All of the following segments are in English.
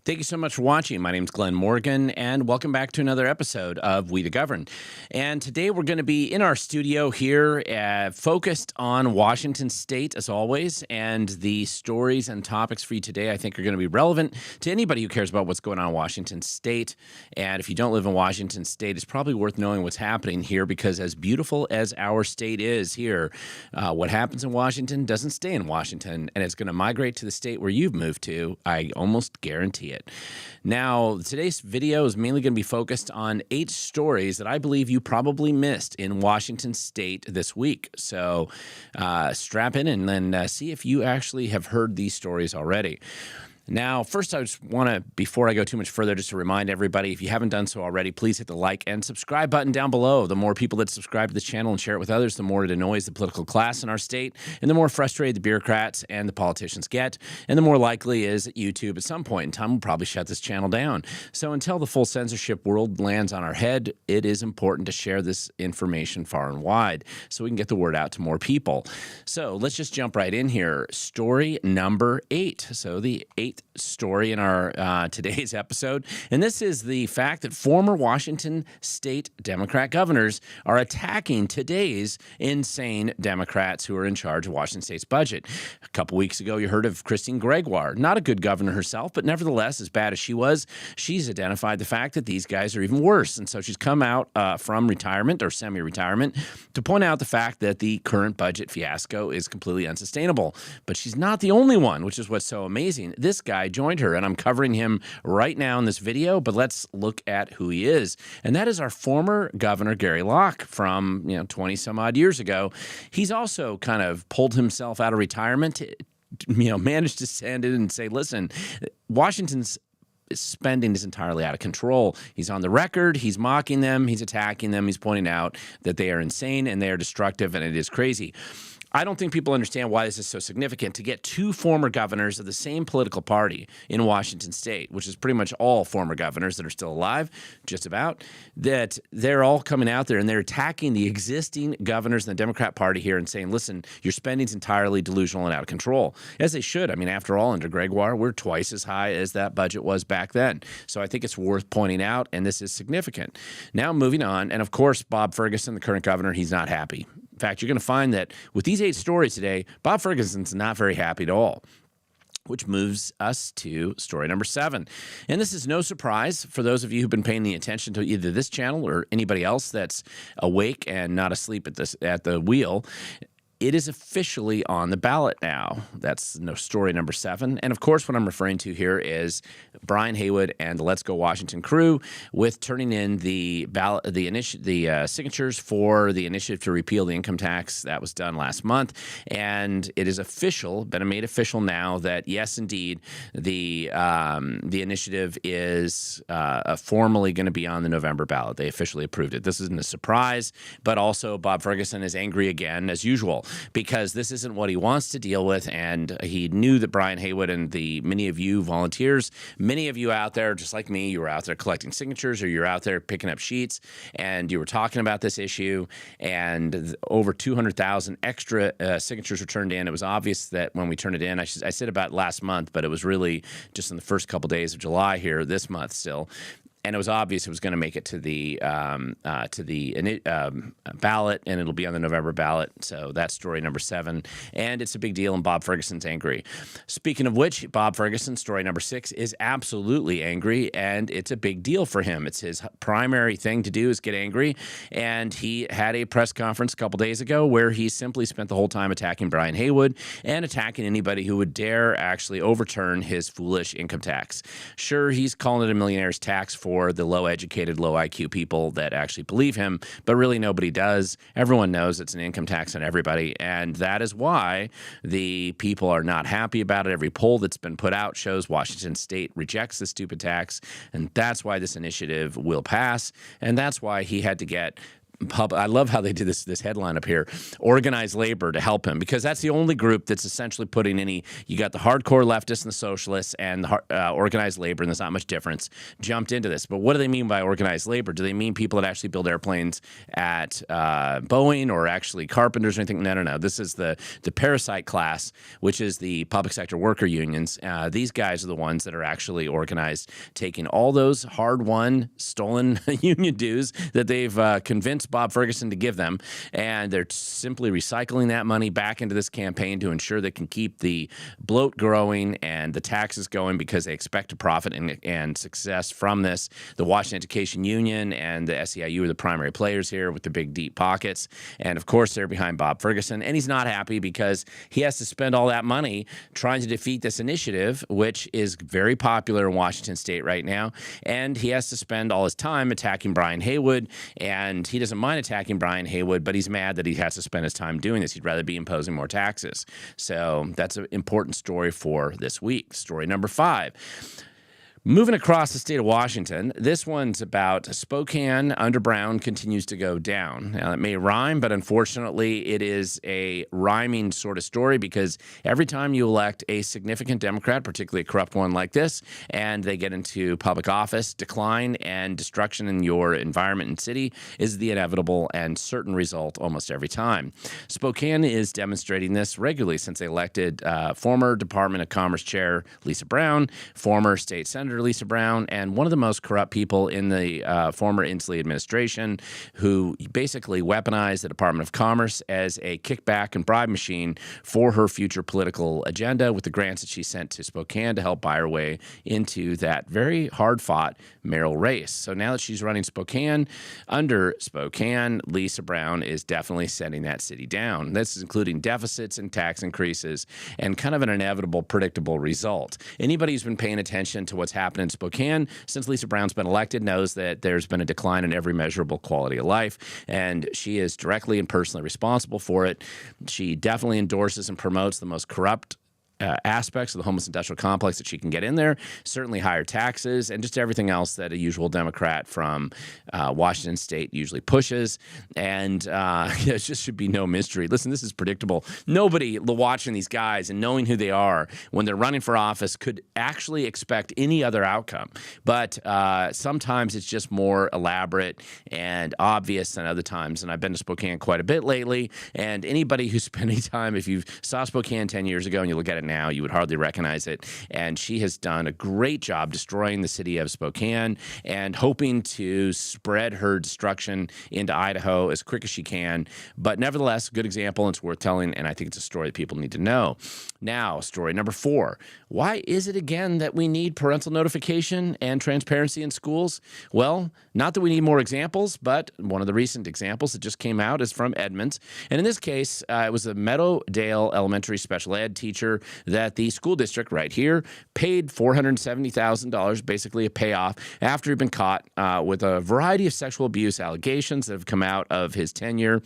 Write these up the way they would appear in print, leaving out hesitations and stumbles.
Thank you so much for watching. My name is Glenn Morgan, and welcome back to another episode of We the Govern. And today we're going to be in our studio here, focused on Washington State, as always. And the stories and topics for you today, I think, are going to be relevant to anybody who cares about what's going on in Washington State. And if you don't live in Washington State, it's probably worth knowing what's happening here, because as beautiful as our state is here, what happens in Washington doesn't stay in Washington, and it's going to migrate to the state where you've moved to. I almost guarantee it. Now, today's video is mainly going to be focused on 8 stories that I believe you probably missed in Washington State this week. So strap in and then see if you actually have heard these stories already. Now, first, I just want to, before I go too much further, just to remind everybody, if you haven't done so already, please hit the like and subscribe button down below. The more people that subscribe to the channel and share it with others, the more it annoys the political class in our state, and the more frustrated the bureaucrats and the politicians get, and the more likely is that YouTube at some point in time will probably shut this channel down. So until the full censorship world lands on our head, it is important to share this information far and wide so we can get the word out to more people. So let's just jump right in here. Story number 8. So the 8th story in our today's episode, and this is the fact that former Washington State Democrat governors are attacking today's insane Democrats who are in charge of Washington State's budget. A couple weeks ago, you heard of Christine Gregoire, not a good governor herself, but nevertheless, as bad as she was, she's identified the fact that these guys are even worse, and so she's come out from retirement or semi-retirement to point out the fact that the current budget fiasco is completely unsustainable. But she's not the only one, which is what's so amazing. This guy joined her, and I'm covering him right now in this video, but let's look at who he is. And that is our former governor, Gary Locke, from 20 some odd years ago. He's also kind of pulled himself out of retirement, managed to stand in and say, listen, Washington's spending is entirely out of control. He's on the record. He's mocking them. He's attacking them. He's pointing out that they are insane and they are destructive, and it is crazy. I don't think people understand why this is so significant to get 2 former governors of the same political party in Washington State, which is pretty much all former governors that are still alive, just about, that they're all coming out there and they're attacking the existing governors in the Democrat Party here and saying, listen, your spending's entirely delusional and out of control, as they should. I mean, after all, under Gregoire, we're twice as high as that budget was back then. So I think it's worth pointing out, and this is significant. Now, moving on, and of course, Bob Ferguson, the current governor, he's not happy. In fact, you're going to find that with these 8 stories today, Bob Ferguson's not very happy at all, which moves us to story number 7. And this is no surprise for those of you who've been paying the attention to either this channel or anybody else that's awake and not asleep at the wheel. It is officially on the ballot now. That's story number 7. And of course, what I'm referring to here is Brian Haywood and the Let's Go Washington crew with turning in the ballot, the signatures for the initiative to repeal the income tax. That was done last month, and it is official, been made official now that yes, indeed, the initiative is formally going to be on the November ballot. They officially approved it. This isn't a surprise, but also Bob Ferguson is angry again as usual, because this isn't what he wants to deal with, and he knew that Brian Haywood and many of you volunteers, many of you out there, just like me, you were out there collecting signatures, or you're out there picking up sheets, and you were talking about this issue, and over 200,000 extra signatures were turned in. It was obvious that when we turned it in, I said about last month, but it was really just in the first couple days of July here, this month still. And it was obvious it was going to make it to the ballot, and it'll be on the November ballot. So that's story number 7, and it's a big deal, and Bob Ferguson's angry. Speaking of which, Bob Ferguson, story number 6, is absolutely angry, and it's a big deal for him. It's his primary thing to do is get angry, and he had a press conference a couple days ago where he simply spent the whole time attacking Brian Haywood and attacking anybody who would dare actually overturn his foolish income tax. Sure, he's calling it a millionaire's tax for the low-educated, low-IQ people that actually believe him, but really nobody does. Everyone knows it's an income tax on everybody, and that is why the people are not happy about it. Every poll that's been put out shows Washington State rejects this stupid tax, and that's why this initiative will pass, and that's why he had to get I love how they did this headline up here, organized labor to help him, because that's the only group that's essentially putting you got the hardcore leftists and the socialists and the organized labor, and there's not much difference, jumped into this. But what do they mean by organized labor? Do they mean people that actually build airplanes at Boeing, or actually carpenters or anything? No. This is the parasite class, which is the public sector worker unions. These guys are the ones that are actually organized, taking all those hard-won, stolen union dues that they've convinced Bob Ferguson to give them, and they're simply recycling that money back into this campaign to ensure they can keep the bloat growing and the taxes going, because they expect a profit and success from this. The Washington Education Union and the SEIU are the primary players here with the big, deep pockets, and of course they're behind Bob Ferguson, and he's not happy because he has to spend all that money trying to defeat this initiative, which is very popular in Washington State right now, and he has to spend all his time attacking Brian Haywood, and he doesn't mind attacking Brian Haywood, but he's mad that he has to spend his time doing this. He'd rather be imposing more taxes. So that's an important story for this week. Story number 5. Moving across the state of Washington, this one's about Spokane under Brown continues to go down. Now, it may rhyme, but unfortunately, it is a rhyming sort of story, because every time you elect a significant Democrat, particularly a corrupt one like this, and they get into public office, decline and destruction in your environment and city is the inevitable and certain result almost every time. Spokane is demonstrating this regularly since they elected former Department of Commerce Chair Lisa Brown, former state senator Lisa Brown, and one of the most corrupt people in the former Inslee administration, who basically weaponized the Department of Commerce as a kickback and bribe machine for her future political agenda, with the grants that she sent to Spokane to help buy her way into that very hard-fought mayoral race. So now that she's running Spokane, under Spokane, Lisa Brown is definitely setting that city down. This is including deficits and tax increases, and kind of an inevitable, predictable result. Anybody who's been paying attention to what's happened in Spokane since Lisa Brown's been elected knows that there's been a decline in every measurable quality of life, and she is directly and personally responsible for it. She definitely endorses and promotes the most corrupt aspects of the homeless industrial complex that she can get in there, certainly higher taxes, and just everything else that a usual Democrat from Washington State usually pushes. And it just should be no mystery. Listen, this is predictable. Nobody watching these guys and knowing who they are when they're running for office could actually expect any other outcome. But sometimes it's just more elaborate and obvious than other times. And I've been to Spokane quite a bit lately, and anybody who spent any time, if you saw Spokane 10 years ago and you look at it now, you would hardly recognize it. And she has done a great job destroying the city of Spokane and hoping to spread her destruction into Idaho as quick as she can. But nevertheless, a good example, and it's worth telling, and I think it's a story that people need to know. Now, story number 4. Why is it again that we need parental notification and transparency in schools? Well, not that we need more examples, but one of the recent examples that just came out is from Edmonds. And in this case, it was a Meadowdale Elementary special ed teacher that the school district right here paid $470,000, basically a payoff, after he'd been caught with a variety of sexual abuse allegations that have come out of his tenure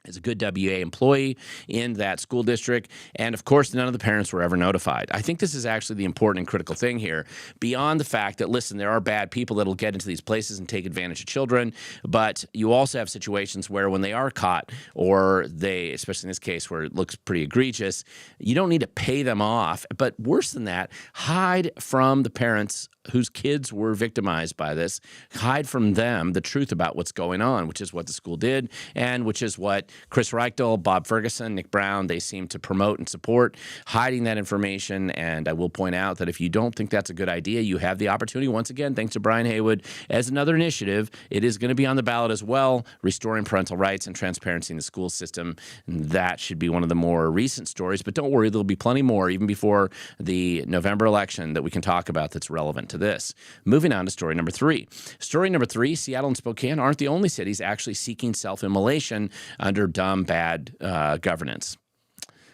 as a good WA employee in that school district. And of course, none of the parents were ever notified. I think this is actually the important and critical thing here, beyond the fact that, listen, there are bad people that'll get into these places and take advantage of children, but you also have situations where when they are caught, or they, especially in this case where it looks pretty egregious, you don't need to pay them off. But worse than that, hide from the parents whose kids were victimized by this, hide from them the truth about what's going on, which is what the school did, and which is what Chris Reichel, Bob Ferguson, Nick Brown, they seem to promote and support, hiding that information. And I will point out that if you don't think that's a good idea, you have the opportunity, once again, thanks to Brian Haywood, as another initiative. It is going to be on the ballot as well, restoring parental rights and transparency in the school system. And that should be one of the more recent stories, but don't worry, there'll be plenty more, even before the November election, that we can talk about that's relevant to this. Moving on to story number 3. Story number 3, Seattle and Spokane aren't the only cities actually seeking self-immolation under dumb, bad governance.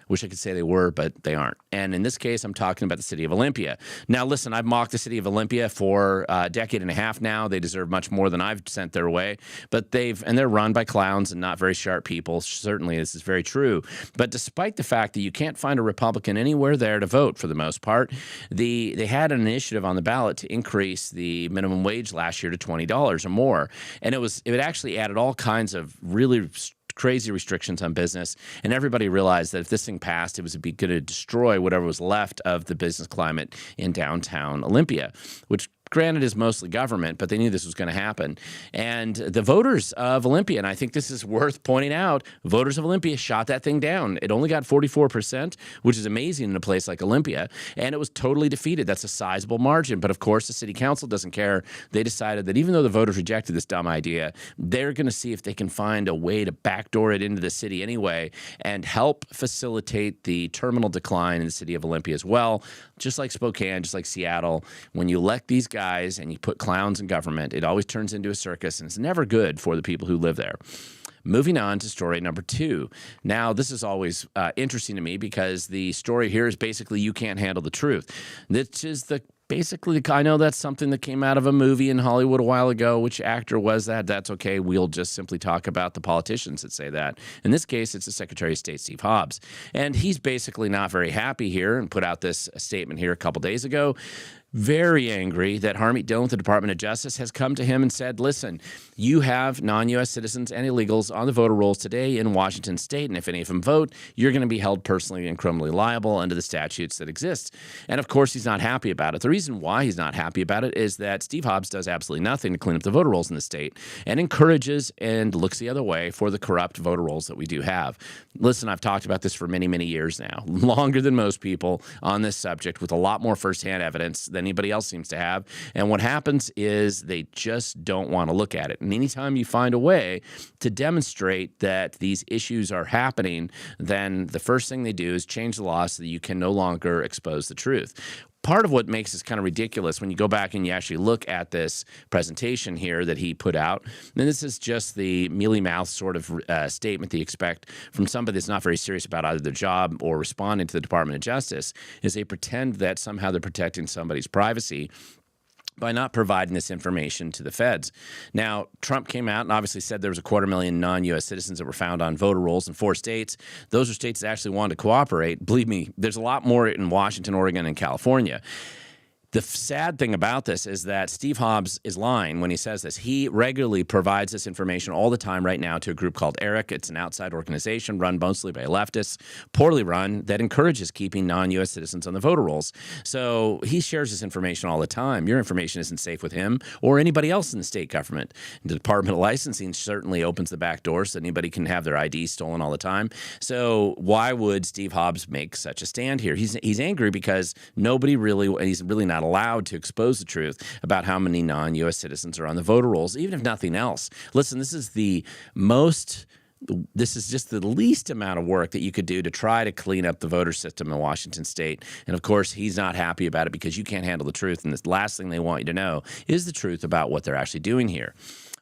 Wish I could say they were, but they aren't. And in this case, I'm talking about the city of Olympia. Now, listen, I've mocked the city of Olympia for a decade and a half now. They deserve much more than I've sent their way, but they're run by clowns and not very sharp people. Certainly, this is very true. But despite the fact that you can't find a Republican anywhere there to vote for the most part, they had an initiative on the ballot to increase the minimum wage last year to $20 or more. And it actually added all kinds of really crazy restrictions on business, and everybody realized that if this thing passed, it was going to destroy whatever was left of the business climate in downtown Olympia, which granted is mostly government, but they knew this was going to happen. And the voters of Olympia, and I think this is worth pointing out, voters of Olympia shot that thing down. It only got 44%, which is amazing in a place like Olympia, and it was totally defeated. That's a sizable margin. But of course, the city council doesn't care. They decided that even though the voters rejected this dumb idea, they're going to see if they can find a way to backdoor it into the city anyway and help facilitate the terminal decline in the city of Olympia as well. Just like Spokane, just like Seattle, when you elect these guys and you put clowns in government, it always turns into a circus, and it's never good for the people who live there. Moving on to story number 2. Now, this is always interesting to me because the story here is basically you can't handle the truth. This is basically, I know that's something that came out of a movie in Hollywood a while ago. Which actor was that? That's okay. We'll just simply talk about the politicians that say that. In this case, it's the Secretary of State, Steve Hobbs. And he's basically not very happy here and put out this statement here a couple days ago. Very angry that Harmeet Dillon with the Department of Justice has come to him and said, listen, you have non-U.S. citizens and illegals on the voter rolls today in Washington state, and if any of them vote, you're going to be held personally and criminally liable under the statutes that exist. And of course, he's not happy about it. The reason why he's not happy about it is that Steve Hobbs does absolutely nothing to clean up the voter rolls in the state and encourages and looks the other way for the corrupt voter rolls that we do have. Listen, I've talked about this for many, many years now, longer than most people on this subject, with a lot more firsthand evidence than anybody else seems to have. And what happens is they just don't want to look at it. And anytime you find a way to demonstrate that these issues are happening, then the first thing they do is change the law so that you can no longer expose the truth. Part of what makes this kind of ridiculous when you go back and you actually look at this presentation here that he put out, and this is just the mealy-mouthed sort of statement that you expect from somebody that's not very serious about either their job or responding to the Department of Justice, is they pretend that somehow they're protecting somebody's privacy by not providing this information to the feds. Now, Trump came out and obviously said there was 250,000 non-U.S. citizens that were found on voter rolls in 4 states. Those are states that actually wanted to cooperate. Believe me, there's a lot more in Washington, Oregon, and California. The sad thing about this is that Steve Hobbs is lying when he says this. He regularly provides this information all the time right now to a group called ERIC. It's an outside organization run mostly by leftists, poorly run, that encourages keeping non-U.S. citizens on the voter rolls. So he shares this information all the time. Your information isn't safe with him or anybody else in the state government. The Department of Licensing certainly opens the back door so anybody can have their ID stolen all the time. So why would Steve Hobbs make such a stand here? He's angry because he's really not allowed to expose the truth about how many non-U.S. citizens are on the voter rolls, even if nothing else. Listen, this is just the least amount of work that you could do to try to clean up the voter system in Washington state. And of course, he's not happy about it because you can't handle the truth. And the last thing they want you to know is the truth about what they're actually doing here,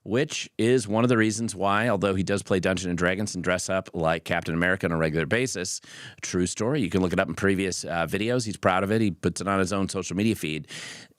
which is one of the reasons why, although he does play Dungeons and Dragons and dress up like Captain America on a regular basis, true story, you can look it up in previous videos. He's proud of it. He puts it on his own social media feed.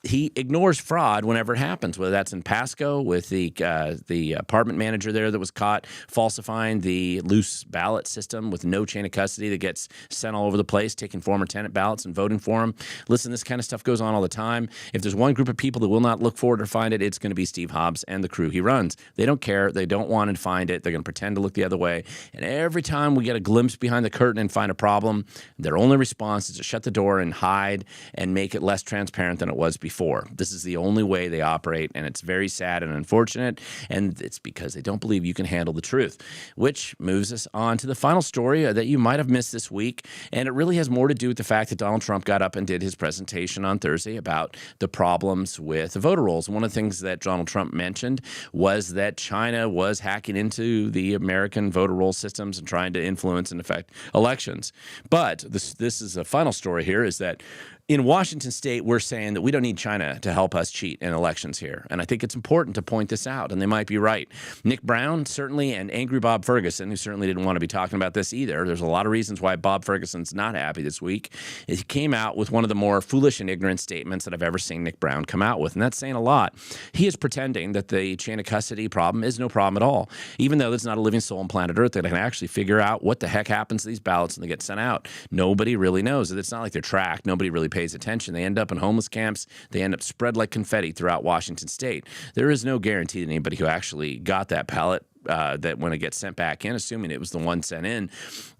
He ignores fraud whenever it happens, whether that's in Pasco with the apartment manager there that was caught falsifying the loose ballot system with no chain of custody that gets sent all over the place, taking former tenant ballots and voting for them. Listen, this kind of stuff goes on all the time. If there's one group of people that will not look for it or find it, it's going to be Steve Hobbs and the crew he runs. They don't care. They don't want to find it. They're going to pretend to look the other way. And every time we get a glimpse behind the curtain and find a problem, their only response is to shut the door and hide and make it less transparent than it was before. This is the only way they operate, and it's very sad and unfortunate, and it's because they don't believe you can handle the truth, which moves us on to the final story that you might have missed this week, and it really has more to do with the fact that Donald Trump got up and did his presentation on Thursday about the problems with the voter rolls. One of the things that Donald Trump mentioned was that China was hacking into the American voter roll systems and trying to influence and affect elections. But this is a final story here, is that in Washington state, we're saying that we don't need China to help us cheat in elections here. And I think it's important to point this out, and they might be right. Nick Brown, certainly, and angry Bob Ferguson, who certainly didn't want to be talking about this either. There's a lot of reasons why Bob Ferguson's not happy this week. He came out with one of the more foolish and ignorant statements that I've ever seen Nick Brown come out with, and that's saying a lot. He is pretending that the chain of custody problem is no problem at all, even though there's not a living soul on planet Earth that can actually figure out what the heck happens to these ballots when they get sent out. Nobody really knows. It's not like they're tracked. Nobody really pays attention. They end up in homeless camps. They end up spread like confetti throughout Washington state. There is no guarantee that anybody who actually got that ballot that when it gets sent back in, assuming it was the one sent in,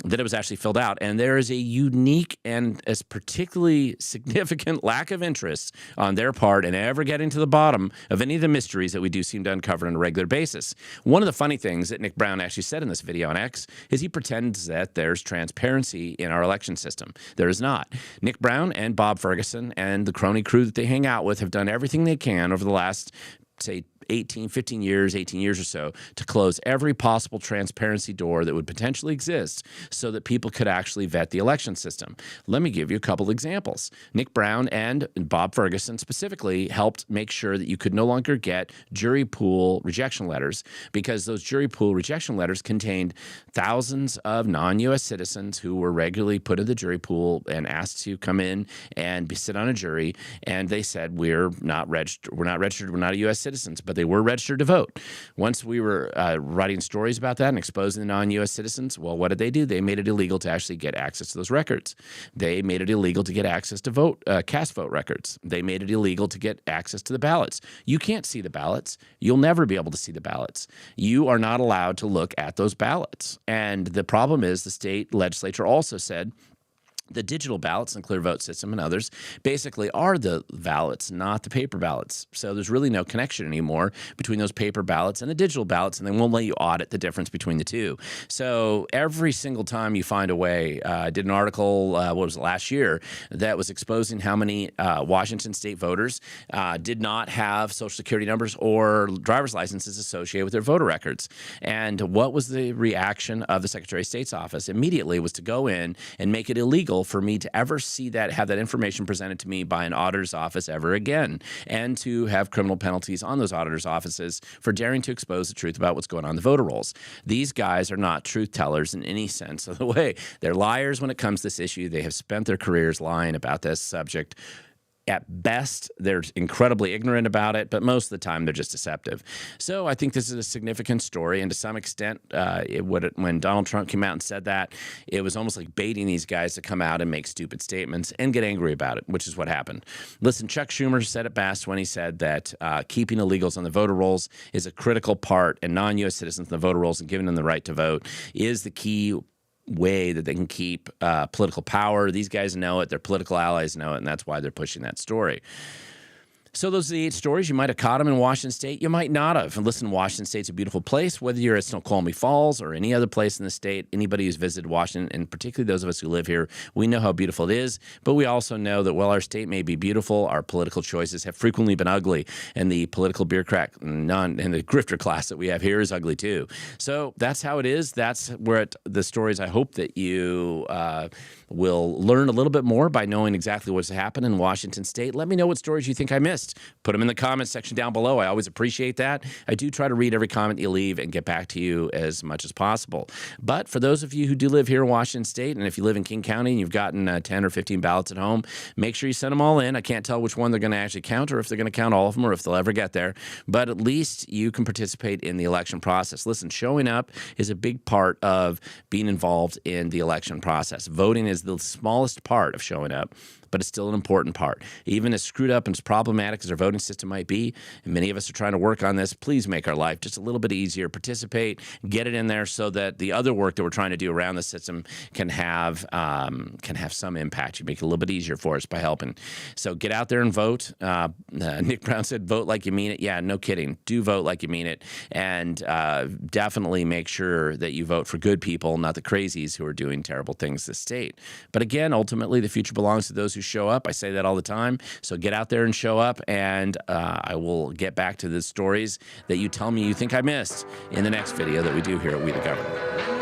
that it was actually filled out. And there is a unique and as particularly significant lack of interest on their part in ever getting to the bottom of any of the mysteries that we do seem to uncover on a regular basis. One of the funny things that Nick Brown actually said in this video on X is he pretends that there's transparency in our election system. There is not. Nick Brown and Bob Ferguson and the crony crew that they hang out with have done everything they can over the last, say, 18 years or so to close every possible transparency door that would potentially exist so that people could actually vet the election system. Let me give you a couple examples. Nick Brown and Bob Ferguson specifically helped make sure that you could no longer get jury pool rejection letters because those jury pool rejection letters contained thousands of non-U.S. citizens who were regularly put in the jury pool and asked to come in and sit on a jury, and they said, we're not registered, we're not U.S. citizens, but they were registered to vote. Once we were writing stories about that and exposing the non-U.S. citizens, well, what did they do? They made it illegal to actually get access to those records. They made it illegal to get access to vote, cast vote records. They made it illegal to get access to the ballots. You can't see the ballots. You'll never be able to see the ballots. You are not allowed to look at those ballots. And the problem is the state legislature also said the digital ballots and clear vote system and others basically are the ballots, not the paper ballots. So there's really no connection anymore between those paper ballots and the digital ballots, and they won't let you audit the difference between the two. So every single time you find a way, I did an article, what was it, last year, that was exposing how many Washington state voters did not have Social Security numbers or driver's licenses associated with their voter records. And what was the reaction of the Secretary of State's office? Immediately was to go in and make it illegal for me to ever see that, have that information presented to me by an auditor's office ever again, and to have criminal penalties on those auditors' offices for daring to expose the truth about what's going on in the voter rolls. These guys are not truth tellers in any sense of the way. They're liars when it comes to this issue. They have spent their careers lying about this subject. At best, they're incredibly ignorant about it, but most of the time they're just deceptive. So I think this is a significant story, and to some extent, when Donald Trump came out and said that, it was almost like baiting these guys to come out and make stupid statements and get angry about it, which is what happened. Listen, Chuck Schumer said it best when he said that keeping illegals on the voter rolls is a critical part, and non-U.S. citizens on the voter rolls and giving them the right to vote is the key way that they can keep political power. These guys know it. Their political allies know it, and that's why they're pushing that story. So those are the 8 stories. You might have caught them in Washington State. You might not have. And listen, Washington State's a beautiful place. Whether you're at Snoqualmie Falls or any other place in the state, anybody who's visited Washington, and particularly those of us who live here, we know how beautiful it is. But we also know that while our state may be beautiful, our political choices have frequently been ugly. And the political bureaucrat and the grifter class that we have here is ugly too. So that's how it is. That's where the stories I hope that you will learn a little bit more by knowing exactly what's happened in Washington State. Let me know what stories you think I missed. Put them in the comments section down below. I always appreciate that. I do try to read every comment you leave and get back to you as much as possible. But for those of you who do live here in Washington State, and if you live in King County and you've gotten 10 or 15 ballots at home, make sure you send them all in. I can't tell which one they're going to actually count or if they're going to count all of them or if they'll ever get there. But at least you can participate in the election process. Listen, showing up is a big part of being involved in the election process. Voting is the smallest part of showing up, but it's still an important part. Even as screwed up and as problematic as our voting system might be, and many of us are trying to work on this, please make our life just a little bit easier. Participate, get it in there so that the other work that we're trying to do around the system can have some impact. You make it a little bit easier for us by helping. So get out there and vote. Nick Brown said, vote like you mean it. Yeah, no kidding. Do vote like you mean it. And definitely make sure that you vote for good people, not the crazies who are doing terrible things to the state. But again, ultimately, the future belongs to those who show up. I say that all the time. So get out there and show up, and I will get back to the stories that you tell me you think I missed in the next video that we do here at We the Government.